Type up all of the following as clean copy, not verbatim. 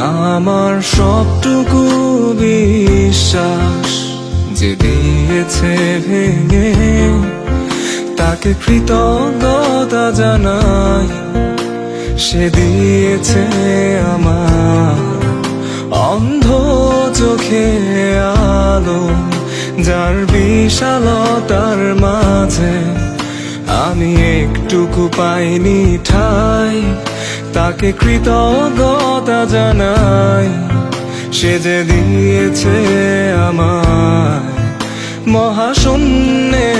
আমার সবটুকু বিশ্বাস যে দিয়েছে ভেঙে, তাকে কৃতজ্ঞতা জানাই। সে দিয়েছে আমার অন্ধ চোখে আলো, যার বিশালতার মাঝে আমি একটুকু পাইনি ঠাই। তাকে কৃতজ্ঞতা জানাই। সে যে দিয়েছে আমায় মহাশূন্যে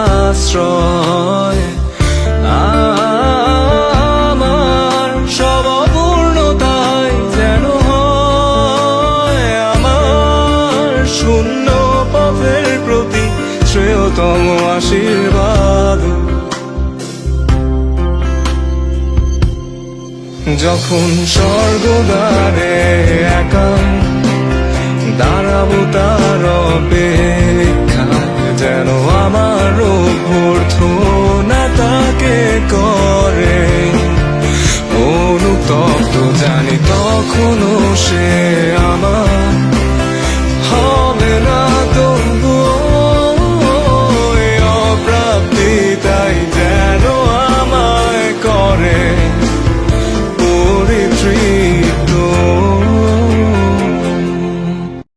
আশ্রয়। আমার সব অপূর্ণতায় যেন হয় আমার শূন্য পথের প্রতি শ্রেয়তম আশীর্বাদ। যখন স্বর্গদ্বারে একা দাঁড়াবো তার অপেক্ষায়, যেন আমার অভ্যর্থনা তাকে করে অনুতপ্ত, জানি তখনও সে আমার